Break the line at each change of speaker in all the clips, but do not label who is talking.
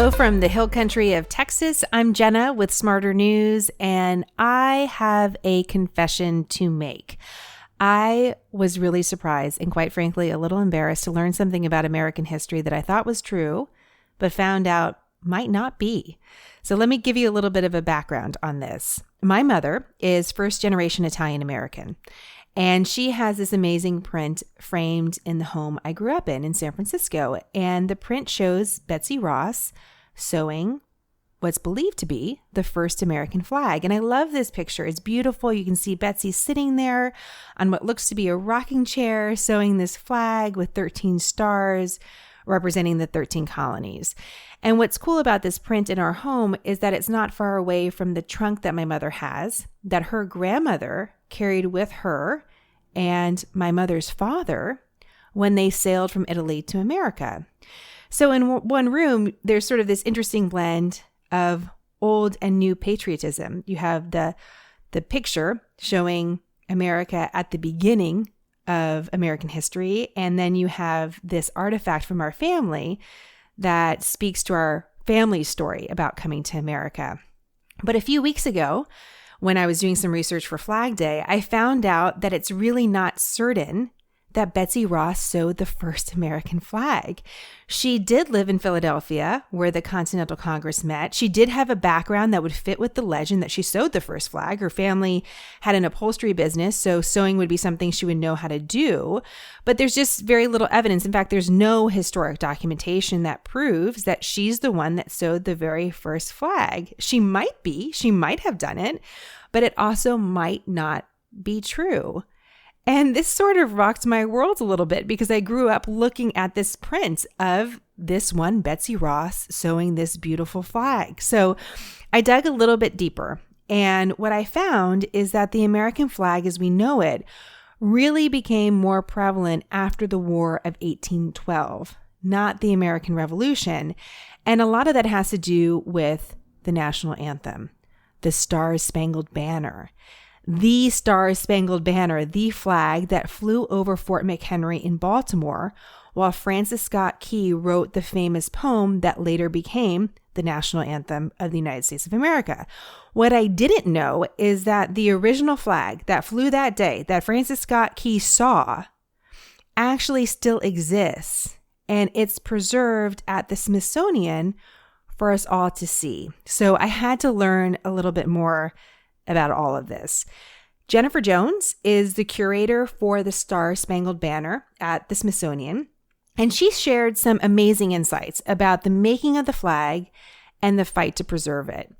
Hello from the hill country of Texas. I'm Jenna with Smarter News, and I have a confession to make. I was really surprised and quite frankly a little embarrassed to learn something about American history that I thought was true, but found out might not be. So let me give you a little bit of a background on this. My mother is first-generation Italian-American, and she has this amazing print framed in the home I grew up in San Francisco. And the print shows Betsy Ross sewing what's believed to be the first American flag. And I love this picture. It's beautiful. You can see Betsy sitting there on what looks to be a rocking chair, sewing this flag with 13 stars representing the 13 colonies. And what's cool about this print in our home is that it's not far away from the trunk that my mother has, that her grandmother carried with her and my mother's father when they sailed from Italy to America. So in one room, there's sort of this interesting blend of old and new patriotism. You have the picture showing America at the beginning of American history, and then you have this artifact from our family that speaks to our family story about coming to America. But a few weeks ago, when I was doing some research for Flag Day, I found out that it's really not certain that Betsy Ross sewed the first American flag. She did live in Philadelphia, where the Continental Congress met. She did have a background that would fit with the legend that she sewed the first flag. Her family had an upholstery business, so sewing would be something she would know how to do. But there's just very little evidence. In fact, there's no historic documentation that proves that she's the one that sewed the very first flag. She might have done it, but it also might not be true. And this sort of rocked my world a little bit because I grew up looking at this print of this one Betsy Ross sewing this beautiful flag. So I dug a little bit deeper. And what I found is that the American flag as we know it really became more prevalent after the War of 1812, not the American Revolution. And a lot of that has to do with the national anthem, the Star-Spangled Banner. The Star-Spangled Banner, the flag that flew over Fort McHenry in Baltimore, while Francis Scott Key wrote the famous poem that later became the national anthem of the United States of America. What I didn't know is that the original flag that flew that day, that Francis Scott Key saw, actually still exists, and it's preserved at the Smithsonian for us all to see. So I had to learn a little bit more about all of this. Jennifer Jones is the curator for the Star-Spangled Banner at the Smithsonian, and she shared some amazing insights about the making of the flag and the fight to preserve it.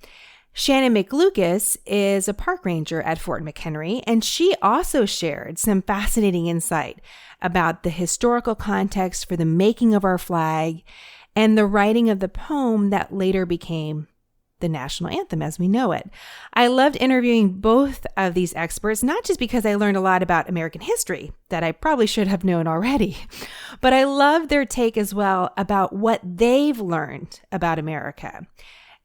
Shannon Lucas is a park ranger at Fort McHenry, and she also shared some fascinating insight about the historical context for the making of our flag and the writing of the poem that later became the national anthem as we know it. I loved interviewing both of these experts, not just because I learned a lot about American history that I probably should have known already, but I loved their take as well about what they've learned about America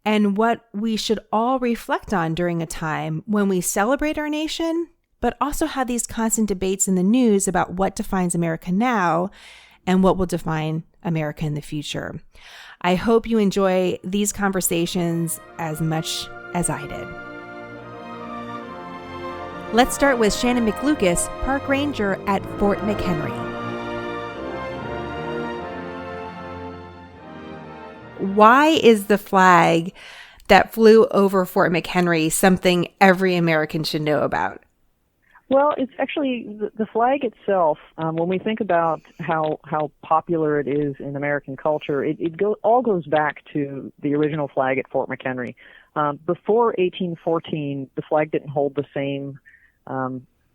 and what we should all reflect on during a time when we celebrate our nation, but also have these constant debates in the news about what defines America now and what will define America in the future. I hope you enjoy these conversations as much as I did. Let's start with Shannon Lucas, park ranger at Fort McHenry. Why is the flag that flew over Fort McHenry something every American should know about?
Well, it's actually the flag itself. When we think about how popular it is in American culture, it all goes back to the original flag at Fort McHenry. Before 1814, the flag didn't hold the same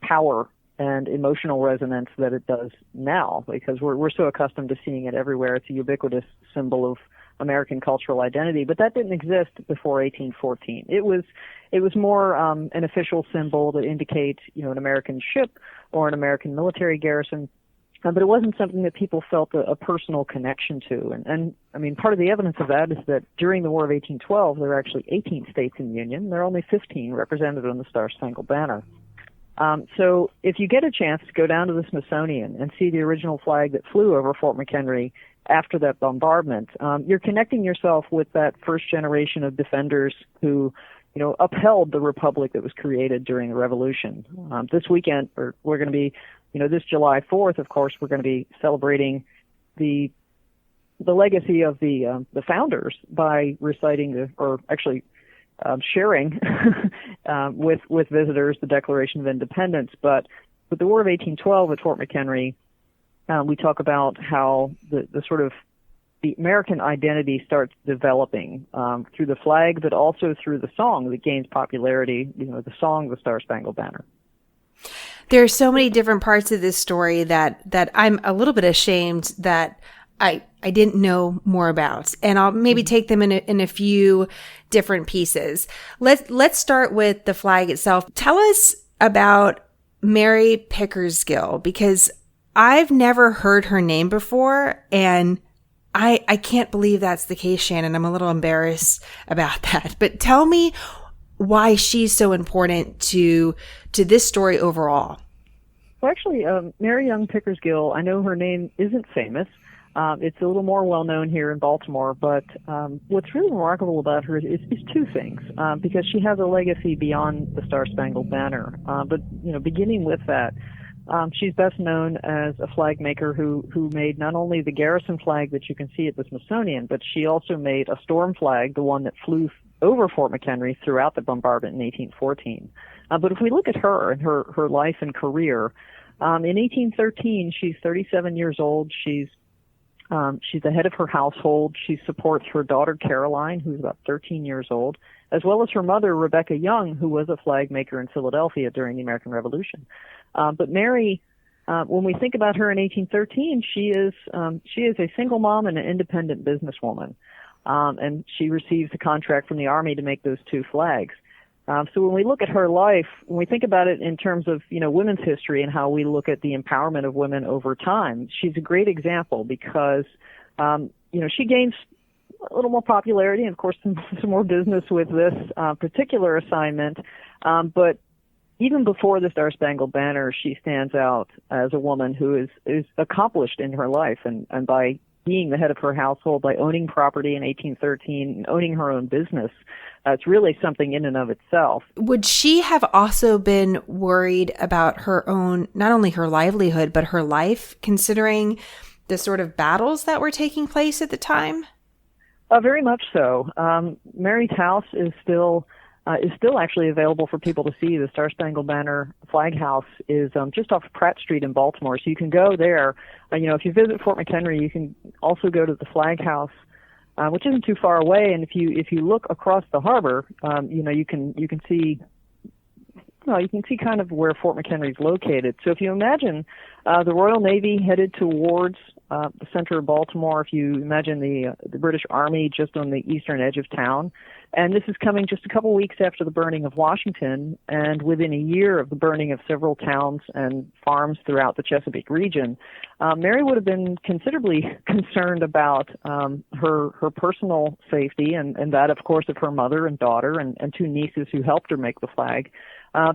power and emotional resonance that it does now, because we're so accustomed to seeing it everywhere. It's a ubiquitous symbol of American cultural identity, but that didn't exist before 1814. It was more an official symbol that indicates, an American ship or an American military garrison, but it wasn't something that people felt a personal connection to. And I mean, part of the evidence of that is that during the War of 1812, there were actually 18 states in the Union. There are only 15 represented on the Star-Spangled Banner. So if you get a chance to go down to the Smithsonian and see the original flag that flew over Fort McHenry after that bombardment, you're connecting yourself with that first generation of defenders who, upheld the republic that was created during the Revolution. This weekend, or we're going to be, this July 4th, of course, we're going to be celebrating the legacy of the founders by reciting sharing with visitors the Declaration of Independence. But with the War of 1812 at Fort McHenry, we talk about how the sort of the American identity starts developing through the flag, but also through the song that gains popularity, the song, the Star-Spangled Banner.
There are so many different parts of this story that I'm a little bit ashamed that I didn't know more about, and I'll maybe take them in a few different pieces. Let's start with the flag itself. Tell us about Mary Pickersgill, because I've never heard her name before, and I can't believe that's the case, Shannon. I'm a little embarrassed about that. But tell me why she's so important to this story overall.
Well, actually, Mary Young Pickersgill, I know her name isn't famous. It's a little more well-known here in Baltimore, but what's really remarkable about her is two things, because she has a legacy beyond the Star-Spangled Banner. But beginning with that, she's best known as a flag maker who made not only the garrison flag that you can see at the Smithsonian, but she also made a storm flag, the one that flew over Fort McHenry throughout the bombardment in 1814. But if we look at her and her life and career, in 1813, she's 37 years old. She's the head of her household. She supports her daughter, Caroline, who's about 13 years old, as well as her mother, Rebecca Young, who was a flag maker in Philadelphia during the American Revolution. But Mary, when we think about her in 1813, she is a single mom and an independent businesswoman. And she receives a contract from the Army to make those two flags. So when we look at her life, when we think about it in terms of, women's history and how we look at the empowerment of women over time, she's a great example because, she gains a little more popularity and, of course, some more business with this particular assignment. But even before the Star-Spangled Banner, she stands out as a woman who is accomplished in her life. And by being the head of her household, by owning property in 1813 and owning her own business, it's really something in and of itself.
Would she have also been worried about her own, not only her livelihood, but her life, considering the sort of battles that were taking place at the time?
Very much so. Mary's house is still actually available for people to see. The Star-Spangled Banner flag house is just off Pratt Street in Baltimore, so you can go there. If you visit Fort McHenry, you can also go to the flag house, which isn't too far away. And if you look across the harbor, you can see kind of where Fort McHenry is located. So if you imagine the Royal Navy headed towards the center of Baltimore, if you imagine the British Army just on the eastern edge of town, and this is coming just a couple weeks after the burning of Washington, and within a year of the burning of several towns and farms throughout the Chesapeake region, Mary would have been considerably concerned about her personal safety and that, of course, of her mother and daughter and two nieces who helped her make the flag,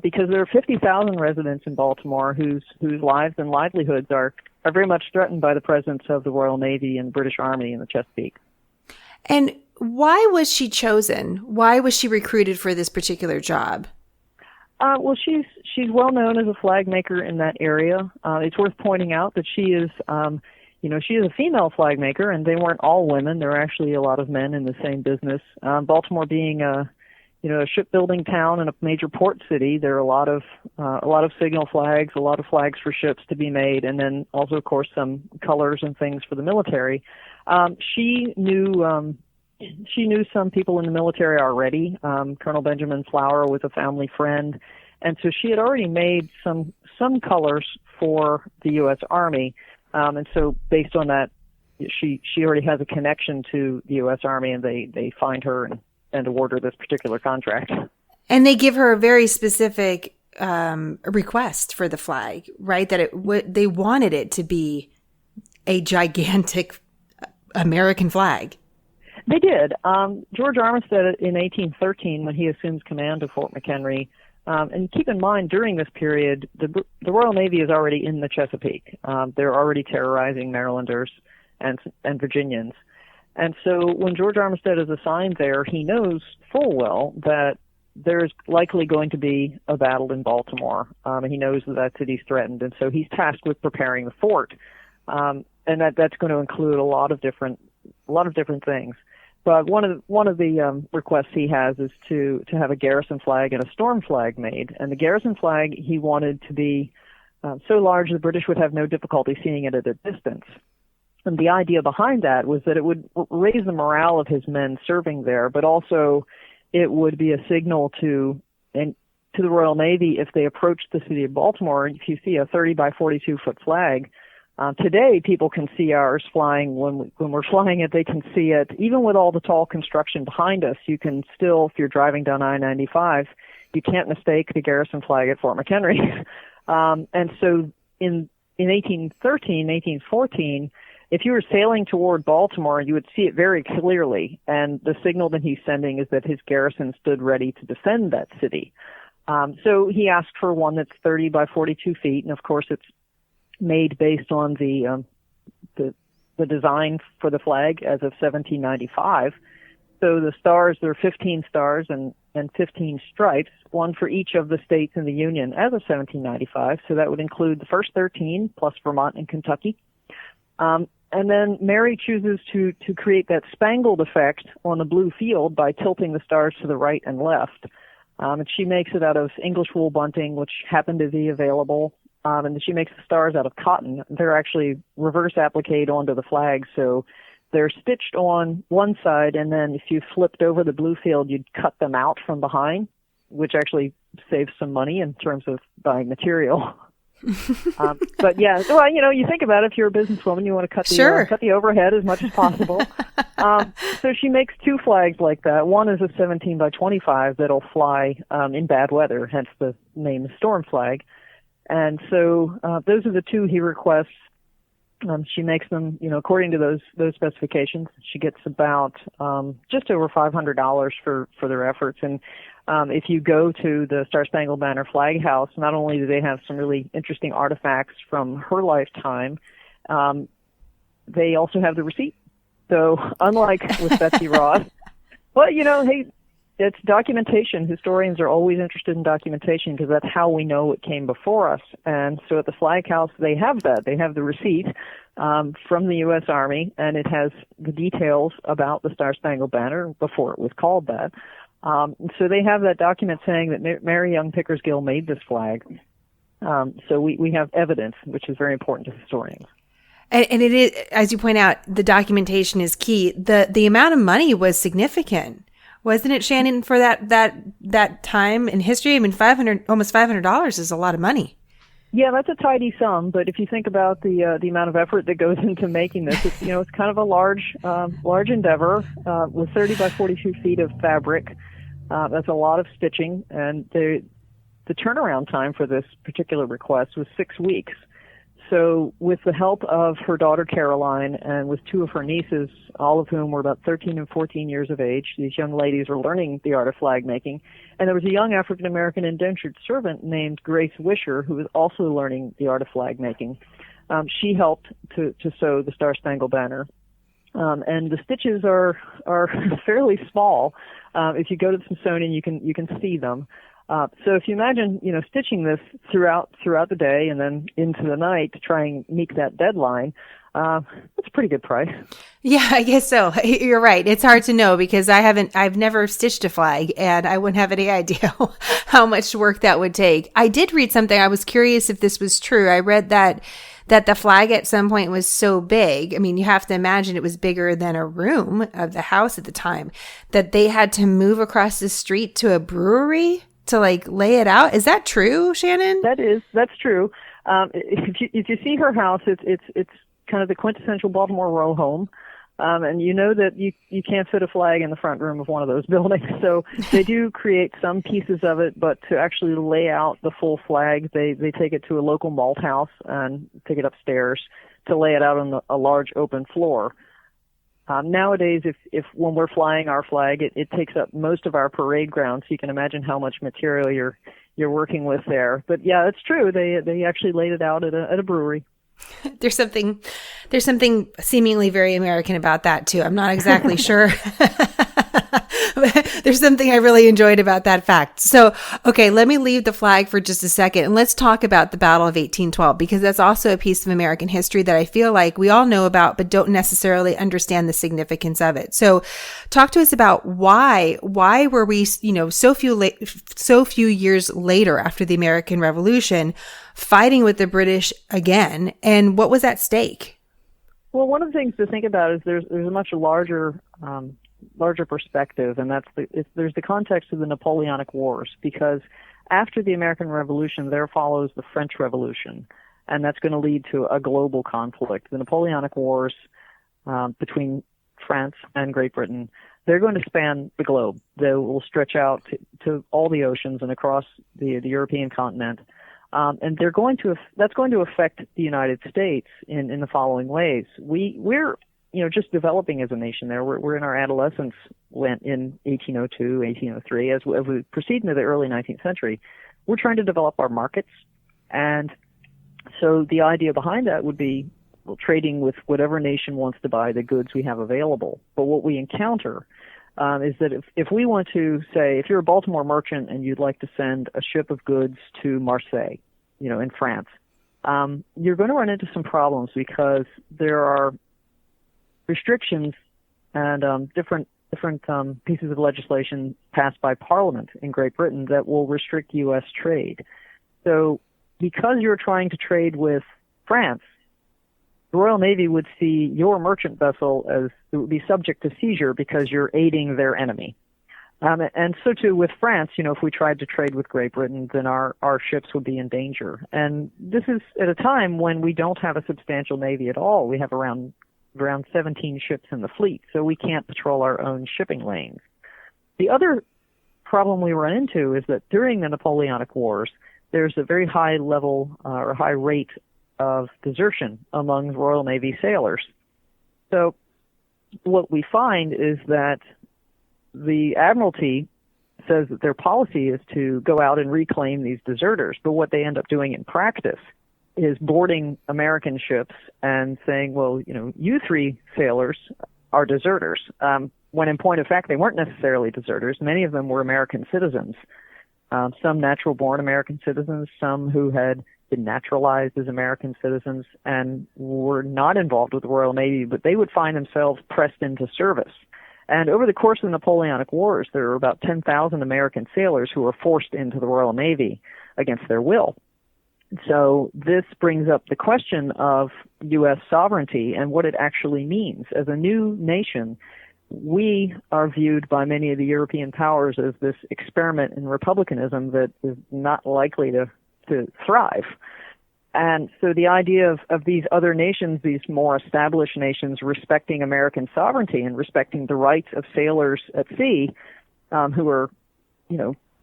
because there are 50,000 residents in Baltimore whose lives and livelihoods are very much threatened by the presence of the Royal Navy and British Army in the Chesapeake.
And why was she chosen? Why was she recruited for this particular job?
Well, she's well known as a flag maker in that area. It's worth pointing out that she is a female flag maker, and they weren't all women. There are actually a lot of men in the same business. Baltimore being a shipbuilding town and a major port city, there are a lot of signal flags, a lot of flags for ships to be made, and then also, of course, some colors and things for the military. She knew some people in the military already. Colonel Benjamin Flower was a family friend, and so she had already made some colors for the U.S. Army, and so based on that, she already has a connection to the U.S. Army, and they find her and award her this particular contract.
And they give her a very specific request for the flag, right? That they wanted it to be a gigantic American flag.
They did. George Armistead in 1813, when he assumes command of Fort McHenry, And keep in mind, during this period, the Royal Navy is already in the Chesapeake. They're already terrorizing Marylanders and Virginians. And so when George Armistead is assigned there, he knows full well that there's likely going to be a battle in Baltimore. And he knows that city's threatened. And so he's tasked with preparing the fort. And that's going to include a lot of different things. But one of the requests he has is to have a garrison flag and a storm flag made. And the garrison flag he wanted to be so large the British would have no difficulty seeing it at a distance. And the idea behind that was that it would raise the morale of his men serving there, but also it would be a signal to the Royal Navy if they approached the city of Baltimore. If you see a 30 by 42 foot flag, today people can see ours flying. When we're flying it, they can see it. Even with all the tall construction behind us, you can still, if you're driving down I-95, you can't mistake the garrison flag at Fort McHenry. And so in 1813, 1814, if you were sailing toward Baltimore, you would see it very clearly. And the signal that he's sending is that his garrison stood ready to defend that city. So he asked for one that's 30 by 42 feet. And of course, it's made based on the design for the flag as of 1795. So the stars, there are 15 stars and 15 stripes, one for each of the states in the Union as of 1795. So that would include the first 13 plus Vermont and Kentucky. And then Mary chooses to create that spangled effect on the blue field by tilting the stars to the right and left. And she makes it out of English wool bunting, which happened to be available. And she makes the stars out of cotton. They're actually reverse appliqued onto the flag, so they're stitched on one side, and then if you flipped over the blue field, you'd cut them out from behind, which actually saves some money in terms of buying material. But yeah, well, you think about it, if you're a businesswoman, you want to cut the overhead as much as possible. So she makes two flags like that. One is a 17 by 25 that'll fly in bad weather, hence the name Storm Flag. And so those are the two he requests. She makes them, according to those specifications. She gets about just over $500 for their efforts. And if you go to the Star-Spangled Banner Flag House, not only do they have some really interesting artifacts from her lifetime, they also have the receipt. So unlike with Betsy Ross, well, hey, it's documentation. Historians are always interested in documentation because that's how we know it came before us. And so at the Flag House, they have that. They have the receipt from the U.S. Army, and it has the details about the Star-Spangled Banner before it was called that. So they have that document saying that Mary Young Pickersgill made this flag. So we have evidence, which is very important to historians.
And it is, as you point out, the documentation is key. The amount of money was significant. Wasn't it, Shannon, for that time in history? I mean, almost $500 is a lot of money.
Yeah, that's a tidy sum. But if you think about the amount of effort that goes into making this, it's kind of a large endeavor with 30 by 42 feet of fabric. That's a lot of stitching, and the turnaround time for this particular request was 6 weeks. So with the help of her daughter Caroline and with two of her nieces, all of whom were about 13 and 14 years of age, these young ladies were learning the art of flag making. And there was a young African-American indentured servant named Grace Wisher who was also learning the art of flag making. She helped to sew the Star-Spangled Banner. And the stitches are fairly small. If you go to the Smithsonian, you can see them. So if you imagine, stitching this throughout the day and then into the night to try and meet that deadline, that's a pretty good price.
Yeah, I guess so. You're right. It's hard to know because I've never stitched a flag and I wouldn't have any idea how much work that would take. I did read something. I was curious if this was true. I read that the flag at some point was so big. I mean, you have to imagine it was bigger than a room of the house at the time, that they had to move across the street to a brewery to lay it out. Is that true, Shannon?
That's true. If you see her house, it's kind of the quintessential Baltimore row home. And you know that you can't fit a flag in the front room of one of those buildings. So they do create some pieces of it, but to actually lay out the full flag, they take it to a local malt house and take it upstairs to lay it out on a large open floor. Nowadays, if when we're flying our flag, it takes up most of our parade ground, so you can imagine how much material you're working with there. But yeah, it's true. They actually laid it out at a brewery.
There's something seemingly very American about that too. I'm not exactly sure. There's something I really enjoyed about that fact. So, okay, let me leave the flag for just a second and let's talk about the Battle of 1812, because that's also a piece of American history that I feel like we all know about, but don't necessarily understand the significance of it. So talk to us about why were we, so few years later after the American Revolution fighting with the British again, and what was at stake?
Well, one of the things to think about is there's a much larger perspective, and there's the context of the Napoleonic Wars, because after the American Revolution, there follows the French Revolution, and that's going to lead to a global conflict. The Napoleonic Wars between France and Great Britain, they're going to span the globe. They will stretch out to all the oceans and across the European continent. And that's going to affect the United States in the following ways. We're just developing as a nation there. We're in our adolescence in 1802, 1803. As we proceed into the early 19th century, we're trying to develop our markets. And so the idea behind that would be trading with whatever nation wants to buy the goods we have available. But what we encounter is that if we want to say, if you're a Baltimore merchant and you'd like to send a ship of goods to Marseille, in France, you're going to run into some problems because there are restrictions and different pieces of legislation passed by Parliament in Great Britain that will restrict U.S. trade. So because you're trying to trade with France, the Royal Navy would see your merchant vessel as it would be subject to seizure because you're aiding their enemy. And so too with France, if we tried to trade with Great Britain, then our ships would be in danger. And this is at a time when we don't have a substantial navy at all. We have around 17 ships in the fleet, so we can't patrol our own shipping lanes. The other problem we run into is that during the Napoleonic Wars, there's a very high level or high rate of desertion among Royal Navy sailors. So what we find is that the Admiralty says that their policy is to go out and reclaim these deserters, but what they end up doing in practice is boarding American ships and saying, well, you three sailors are deserters, when in point of fact they weren't necessarily deserters. Many of them were American citizens, some natural-born American citizens, some who had been naturalized as American citizens and were not involved with the Royal Navy, but they would find themselves pressed into service. And over the course of the Napoleonic Wars, there were about 10,000 American sailors who were forced into the Royal Navy against their will. So this brings up the question of U.S. sovereignty and what it actually means. As a new nation, we are viewed by many of the European powers as this experiment in republicanism that is not likely to thrive. And so the idea of these other nations, these more established nations, respecting American sovereignty and respecting the rights of sailors at sea, who are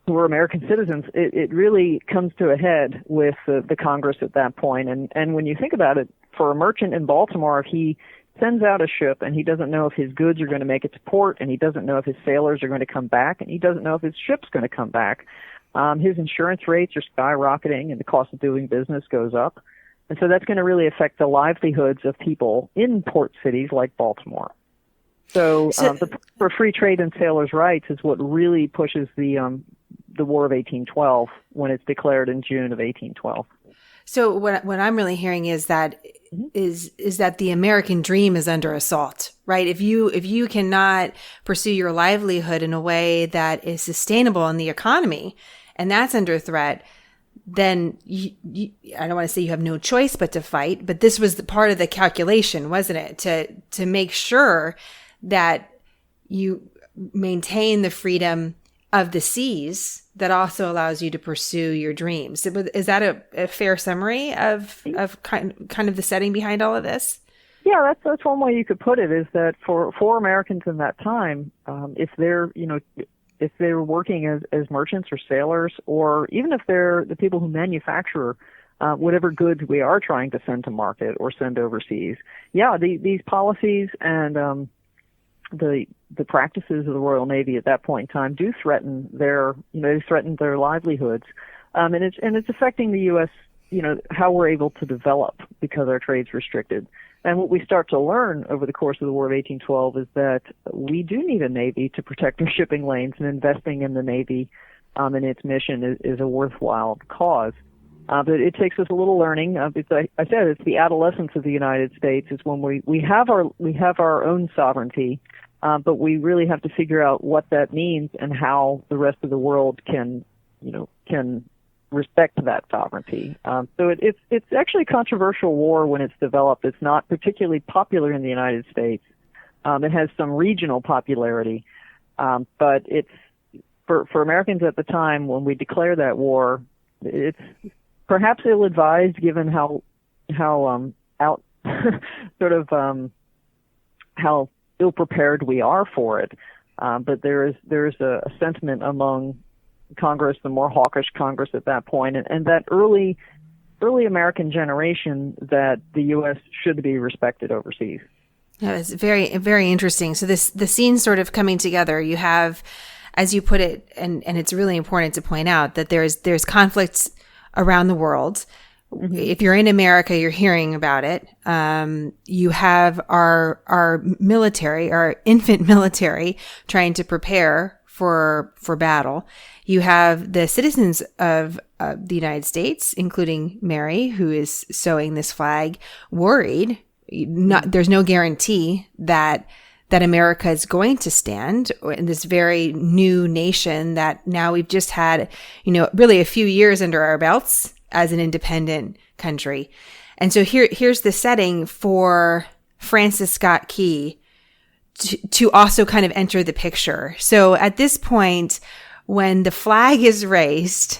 American citizens, it really comes to a head with the Congress at that point. And when you think about it, for a merchant in Baltimore, if he sends out a ship and he doesn't know if his goods are going to make it to port, and he doesn't know if his sailors are going to come back, and he doesn't know if his ship's going to come back, his insurance rates are skyrocketing and the cost of doing business goes up. And so that's going to really affect the livelihoods of people in port cities like Baltimore. So for free trade and sailors' rights is what really pushes the War of 1812 when it's declared in June of 1812.
So what I'm really hearing is that is that the American dream is under assault, right? If you cannot pursue your livelihood in a way that is sustainable in the economy, and that's under threat, then I don't want to say you have no choice but to fight. But this was the part of the calculation, wasn't it? To make sure that you maintain the freedom of the seas that also allows you to pursue your dreams. Is that a fair summary of kind of the setting behind all of this?
Yeah, that's one way you could put it, is that for Americans in that time, if they're working as merchants or sailors, or even if they're the people who manufacture whatever goods we are trying to send to market or send overseas, these policies and the practices of the Royal Navy at that point in time do threaten their livelihoods, and it's affecting the U.S. How we're able to develop because our trade's restricted. And what we start to learn over the course of the War of 1812 is that we do need a Navy to protect our shipping lanes, and investing in the Navy and its mission is a worthwhile cause. But it takes us a little learning. I said it's the adolescence of the United States. It's when we have our own sovereignty, but we really have to figure out what that means and how the rest of the world can respect that sovereignty. So it's actually a controversial war when it's developed. It's not particularly popular in the United States. It has some regional popularity, but it's for Americans at the time when we declare that war, it's perhaps ill-advised given how how ill-prepared we are for it. But there is a sentiment among Congress, the more hawkish Congress at that point, and that early American generation that the U.S. should be respected overseas.
Yeah, it's very, very interesting. So the scene's sort of coming together. You have, as you put it, and it's really important to point out that there's conflicts around the world. Mm-hmm. If you're in America, you're hearing about it. You have our military, our infant military, trying to prepare for battle. You have the citizens of the United States, including Mary, who is sewing this flag, worried. There's no guarantee that America is going to stand in this very new nation that now we've just had, really a few years under our belts as an independent country. And so here's the setting for Francis Scott Key to also kind of enter the picture. So at this point, when the flag is raised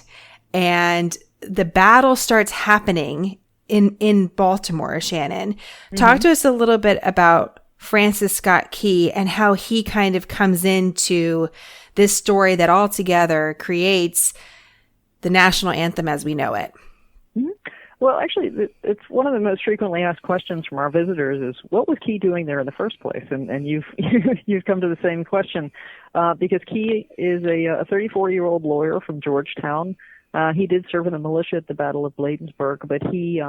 and the battle starts happening in Baltimore, Shannon, talk to us a little bit about Francis Scott Key and how he kind of comes into this story that altogether creates the national anthem as we know it.
Mm-hmm. Well, actually, it's one of the most frequently asked questions from our visitors is, what was Key doing there in the first place? And you've come to the same question because Key is a 34-year-old lawyer from Georgetown. He did serve in the militia at the Battle of Bladensburg, but he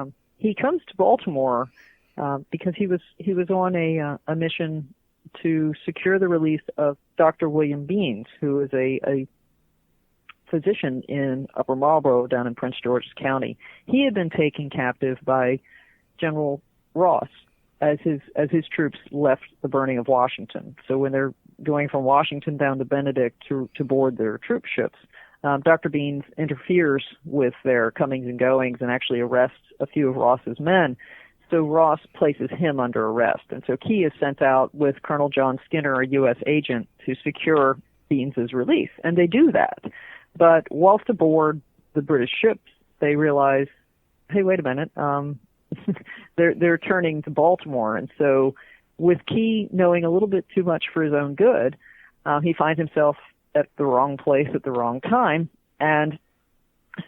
comes to Baltimore because he was on a mission to secure the release of Dr. William Beans, who is a physician in Upper Marlboro down in Prince George's County. He had been taken captive by General Ross as his troops left the burning of Washington. So when they're going from Washington down to Benedict to board their troop ships, Dr. Beans interferes with their comings and goings and actually arrests a few of Ross's men. So Ross places him under arrest. And so Key is sent out with Colonel John Skinner, a U.S. agent, to secure Beans's release. And they do that. But whilst aboard the British ships, they realize, hey, wait a minute, they're turning to Baltimore. And so with Key knowing a little bit too much for his own good, he finds himself at the wrong place at the wrong time. And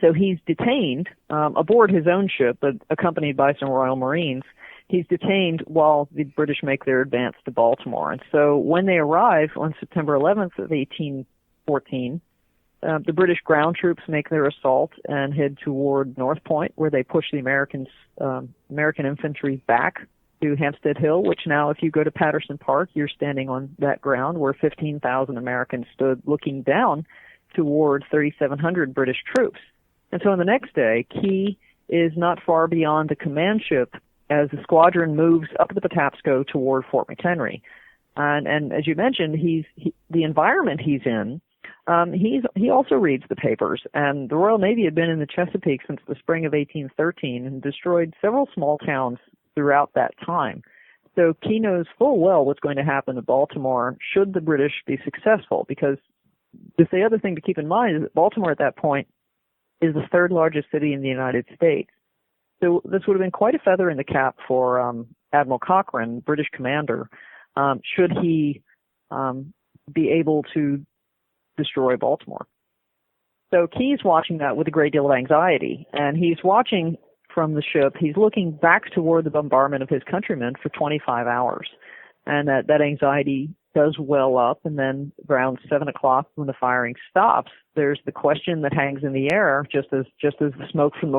so he's detained aboard his own ship, but accompanied by some Royal Marines. He's detained while the British make their advance to Baltimore. And so when they arrive on September 11th of 1814, the British ground troops make their assault and head toward North Point, where they push the American infantry back to Hampstead Hill, which now, if you go to Patterson Park, you're standing on that ground where 15,000 Americans stood looking down toward 3,700 British troops. And so on the next day, Key is not far beyond the command ship as the squadron moves up the Patapsco toward Fort McHenry. And as you mentioned, the environment he's in. He also reads the papers, and the Royal Navy had been in the Chesapeake since the spring of 1813 and destroyed several small towns throughout that time. So Key knows full well what's going to happen to Baltimore should the British be successful, because the other thing to keep in mind is that Baltimore at that point is the third largest city in the United States. So this would have been quite a feather in the cap for Admiral Cochrane, British commander, should he be able to destroy Baltimore. So Key's watching that with a great deal of anxiety, and he's watching from the ship. He's looking back toward the bombardment of his countrymen for 25 hours, and that anxiety does well up, and then around 7 o'clock when the firing stops, there's the question that hangs in the air, just as the smoke from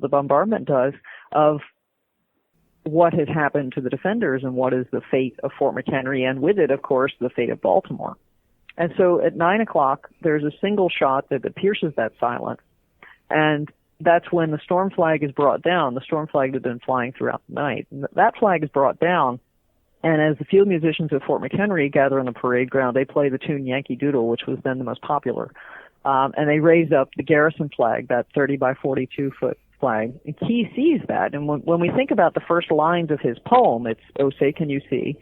the bombardment does, of what has happened to the defenders and what is the fate of Fort McHenry, and with it, of course, the fate of Baltimore. And so at 9 o'clock, there's a single shot that pierces that silence, and that's when the storm flag is brought down. The storm flag had been flying throughout the night. And that flag is brought down, and as the field musicians at Fort McHenry gather on the parade ground, they play the tune Yankee Doodle, which was then the most popular. And they raise up the garrison flag, that 30 by 42-foot flag. And Keyes sees that. And when we think about the first lines of his poem, it's, "Oh, say can you see,"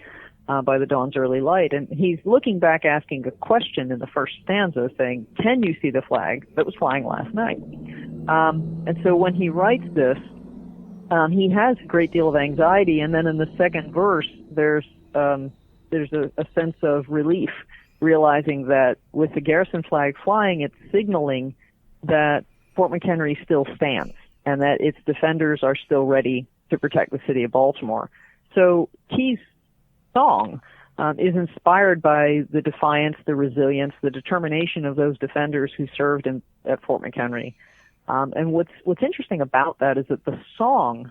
by the dawn's early light. And he's looking back, asking a question in the first stanza, saying, "Can you see the flag that was flying last night?" And so when he writes this, he has a great deal of anxiety. And then in the second verse, there's a sense of relief, realizing that with the garrison flag flying, it's signaling that Fort McHenry still stands and that its defenders are still ready to protect the city of Baltimore. So Keyes' song is inspired by the defiance, the resilience, the determination of those defenders who served at Fort McHenry. And what's interesting about that is that the song,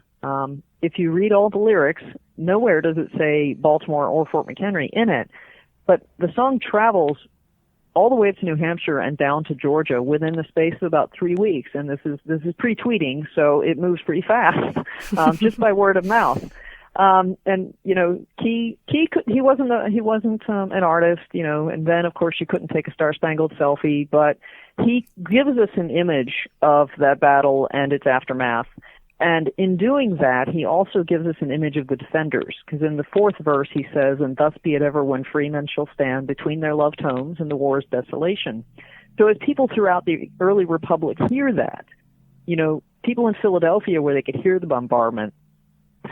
if you read all the lyrics, nowhere does it say Baltimore or Fort McHenry in it, but the song travels all the way up to New Hampshire and down to Georgia within the space of about 3 weeks. And this is pre-tweeting, so it moves pretty fast, just by word of mouth. And Key wasn't an artist, and then of course you couldn't take a Star-Spangled selfie, but he gives us an image of that battle and its aftermath. And in doing that, he also gives us an image of the defenders, because in the fourth verse he says, "And thus be it ever when free men shall stand between their loved homes and the war's desolation." So as people throughout the early republic hear that, people in Philadelphia where they could hear the bombardment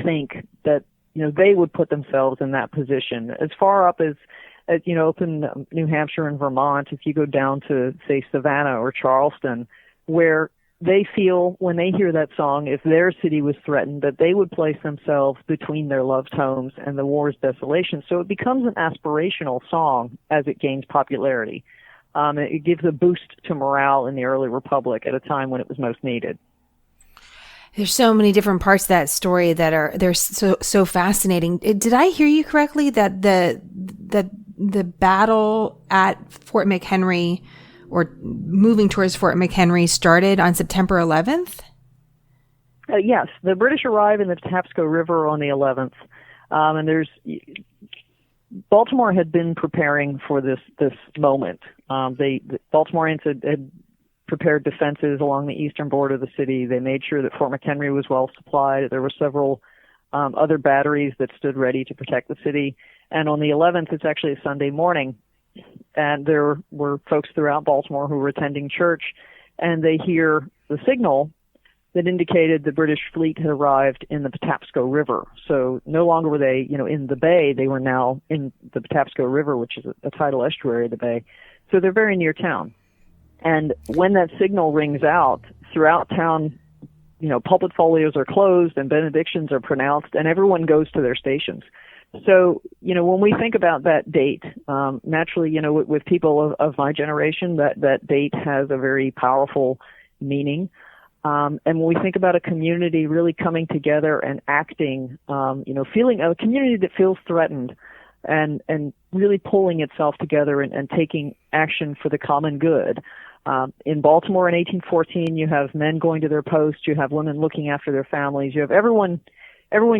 think that, they would put themselves in that position. As far up as up in New Hampshire and Vermont, if you go down to, say, Savannah or Charleston, where they feel when they hear that song, if their city was threatened, that they would place themselves between their loved homes and the war's desolation. So it becomes an aspirational song as it gains popularity. It gives a boost to morale in the early republic at a time when it was most needed.
There's so many different parts of that story they're so fascinating. Did I hear you correctly that the battle at Fort McHenry, or moving towards Fort McHenry, started on September 11th?
Yes, the British arrive in the Patapsco River on the 11th, and Baltimore had been preparing for this moment. The Baltimoreans had prepared defenses along the eastern border of the city. They made sure that Fort McHenry was well supplied. There were several other batteries that stood ready to protect the city. And on the 11th, it's actually a Sunday morning, and there were folks throughout Baltimore who were attending church, and they hear the signal that indicated the British fleet had arrived in the Patapsco River. So no longer were they, in the bay. They were now in the Patapsco River, which is a tidal estuary of the bay. So they're very near town. And when that signal rings out throughout town, pulpit folios are closed and benedictions are pronounced, and everyone goes to their stations. So, when we think about that date, naturally, with people of my generation, that date has a very powerful meaning. And when we think about a community really coming together and acting, feeling a community that feels threatened and really pulling itself together and taking action for the common good. In Baltimore in 1814, you have men going to their posts, you have women looking after their families, you have everyone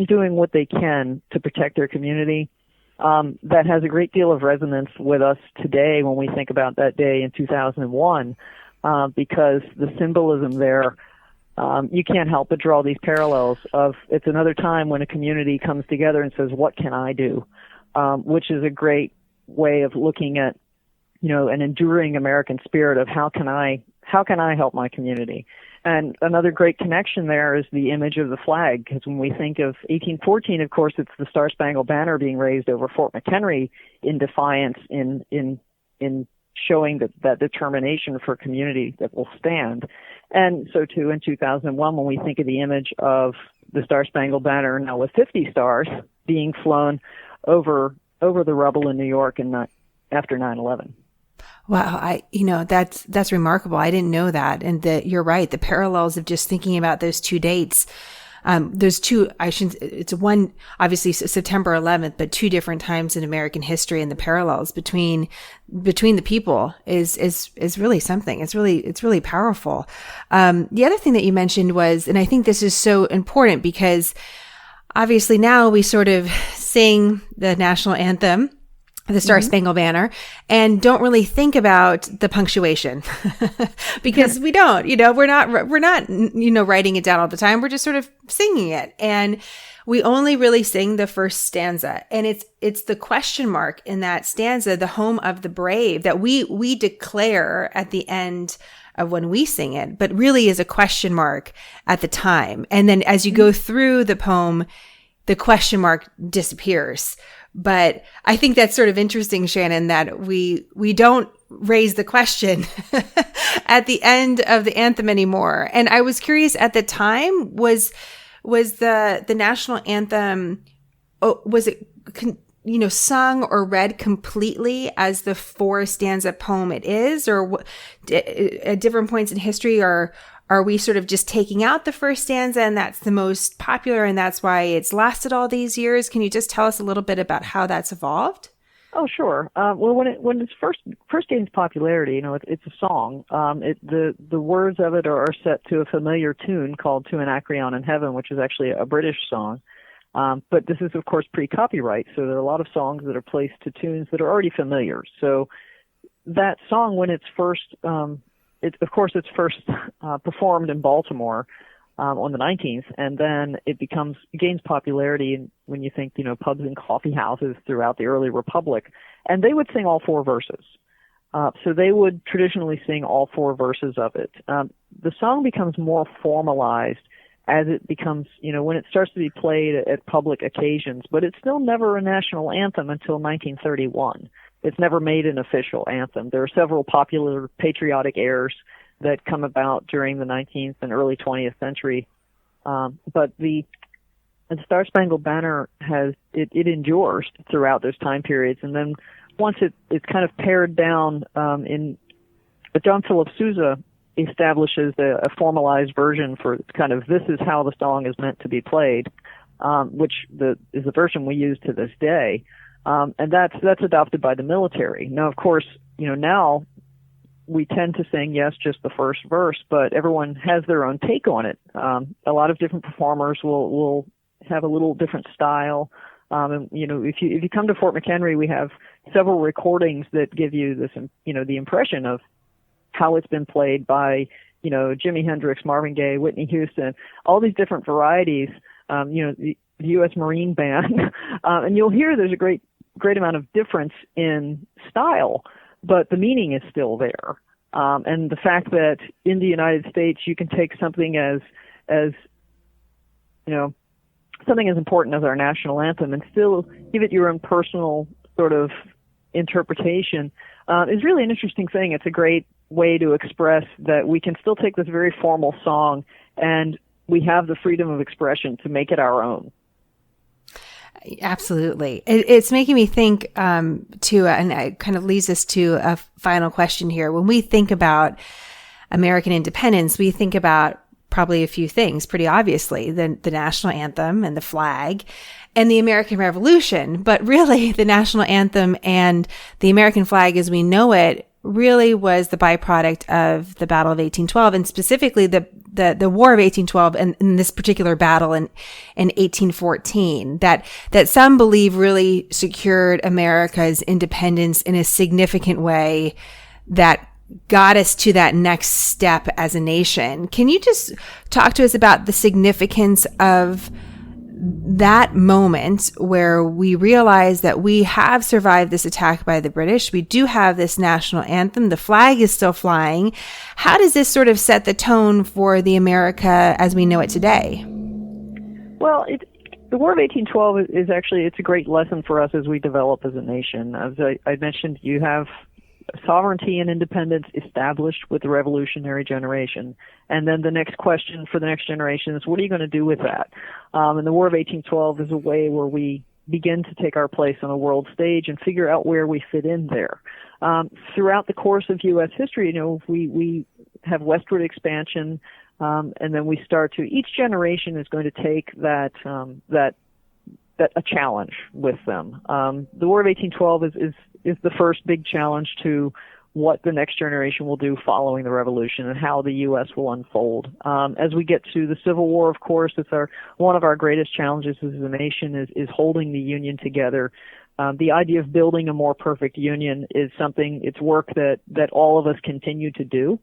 doing what they can to protect their community. That has a great deal of resonance with us today when we think about that day in 2001, because the symbolism there, you can't help but draw these parallels of it's another time when a community comes together and says, what can I do? Which is a great way of looking at, an enduring American spirit of how can I help my community? And another great connection there is the image of the flag, because when we think of 1814, of course, it's the Star-Spangled Banner being raised over Fort McHenry in defiance, in showing that determination for community that will stand. And so too in 2001, when we think of the image of the Star-Spangled Banner now with 50 stars being flown over over the rubble in New York after 9/11.
Wow, that's remarkable. I didn't know that, and you're right. The parallels of just thinking about those two dates. There's two. It's one, obviously September 11th, but two different times in American history, and the parallels between the people is really something. It's really powerful. The other thing that you mentioned was, and I think this is so important because obviously now we sort of sing the national anthem, the Star-Spangled Banner, and don't really think about the punctuation because we don't, we're not, writing it down all the time. We're just sort of singing it. And we only really sing the first stanza. And it's the question mark in that stanza, the home of the brave, that we declare at the end of when we sing it, but really is a question mark at the time. And then as you go through the poem, the question mark disappears. But I think that's sort of interesting, Shannon, that we don't raise the question at the end of the anthem anymore. And I was curious, at the time, was the national anthem, was it sung or read completely as the 4-stanza poem it is, or at different points in history, are we sort of just taking out the first stanza and that's the most popular and that's why it's lasted all these years? Can you just tell us a little bit about how that's evolved?
Oh, sure. Well, when it's first gains popularity, it's a song. The words of it are set to a familiar tune called "To Anacreon in Heaven," which is actually a British song. But this is, of course, pre-copyright, so there are a lot of songs that are placed to tunes that are already familiar. So that song, when it's first it's first performed in Baltimore on the 19th, and then it gains popularity when you think, pubs and coffee houses throughout the early Republic, and they would sing all 4 verses. So they would traditionally sing all 4 verses of it. The song becomes more formalized as it becomes, when it starts to be played at public occasions, but it's still never a national anthem until 1931. It's never made an official anthem. There are several popular patriotic airs that come about during the 19th and early 20th century. But the Star-Spangled Banner it endures throughout those time periods. And then once it's kind of pared down John Philip Sousa establishes a formalized version for kind of this is how the song is meant to be played, which is the version we use to this day. And that's adopted by the military. Now, of course, now we tend to sing, yes, just the first verse, but everyone has their own take on it. A lot of different performers will have a little different style. And if you come to Fort McHenry, we have several recordings that give you this, the impression of how it's been played by, Jimi Hendrix, Marvin Gaye, Whitney Houston, all these different varieties. The U.S. Marine Band, and you'll hear there's a great amount of difference in style, but the meaning is still there. And the fact that in the United States you can take something as something as important as our national anthem and still give it your own personal sort of interpretation is really an interesting thing. It's a great way to express that we can still take this very formal song and we have the freedom of expression to make it our own.
Absolutely. It's making me think too, and it kind of leads us to a final question here. When we think about American independence, we think about probably a few things, pretty obviously, the national anthem and the flag and the American Revolution. But really, the national anthem and the American flag as we know it really was the byproduct of the Battle of 1812, and specifically the War of 1812 and in this particular battle in 1814 that some believe really secured America's independence in a significant way that got us to that next step as a nation. Can you just talk to us about the significance of that moment where we realize that we have survived this attack by the British? We do have this national anthem. The flag is still flying. How does this sort of set the tone for the America as we know it today?
Well, the War of 1812 is actually, it's a great lesson for us as we develop as a nation. As I mentioned, you have sovereignty and independence established with the revolutionary generation. And then the next question for the next generation is, what are you going to do with that? And the War of 1812 is a way where we begin to take our place on the world stage and figure out where we fit in there. Throughout the course of U.S. history, we have westward expansion, and then we start to, each generation is going to take that a challenge with them. The War of 1812 is the first big challenge to what the next generation will do following the Revolution and how the U.S. will unfold. As we get to the Civil War, of course, it's one of our greatest challenges as a nation is holding the Union together. The idea of building a more perfect Union is it's work that all of us continue to do.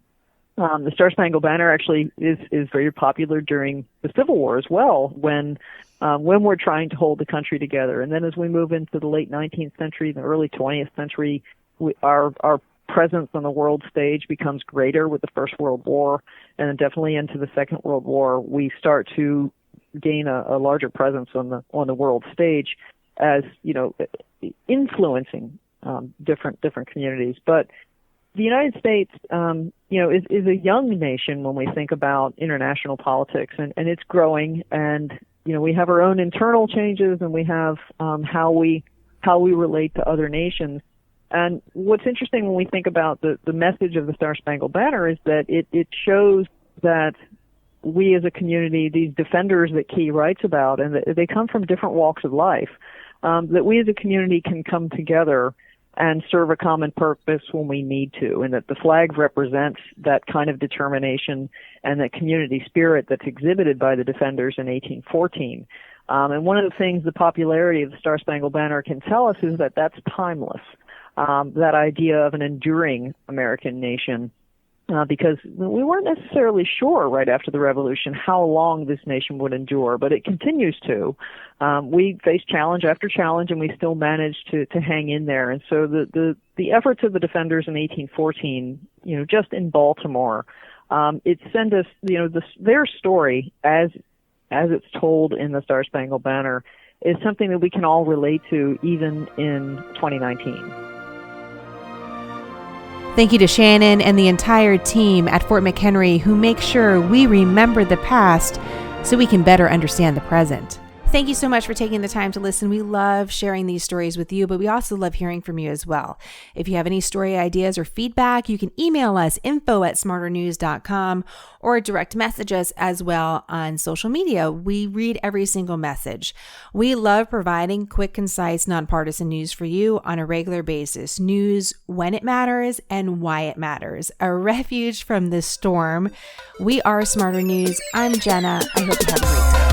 The Star-Spangled Banner actually is very popular during the Civil War as well, when we're trying to hold the country together. And then as we move into the late 19th century, the early 20th century, our presence on the world stage becomes greater with the First World War, and then definitely into the Second World War, we start to gain a larger presence on the world stage, as influencing different communities. But the United States, is a young nation when we think about international politics, and it's growing. And we have our own internal changes, and we have how we relate to other nations. And what's interesting when we think about the message of the Star-Spangled Banner is that it shows that we as a community, these defenders that Key writes about, and that they come from different walks of life, that we as a community can come together and serve a common purpose when we need to, and that the flag represents that kind of determination and that community spirit that's exhibited by the defenders in 1814. And one of the things the popularity of the Star-Spangled Banner can tell us is that that's timeless. That idea of an enduring American nation, because we weren't necessarily sure right after the Revolution how long this nation would endure, but it continues to. We faced challenge after challenge, and we still managed to hang in there. And so the efforts of the defenders in 1814, just in Baltimore, it sent us, their story as it's told in the Star-Spangled Banner is something that we can all relate to even in 2019.
Thank you to Shannon and the entire team at Fort McHenry who make sure we remember the past so we can better understand the present. Thank you so much for taking the time to listen. We love sharing these stories with you, but we also love hearing from you as well. If you have any story ideas or feedback, you can email us info@smarternews.com or direct message us as well on social media. We read every single message. We love providing quick, concise, nonpartisan news for you on a regular basis. News when it matters and why it matters. A refuge from the storm. We are Smarter News. I'm Jenna. I hope you have a great day.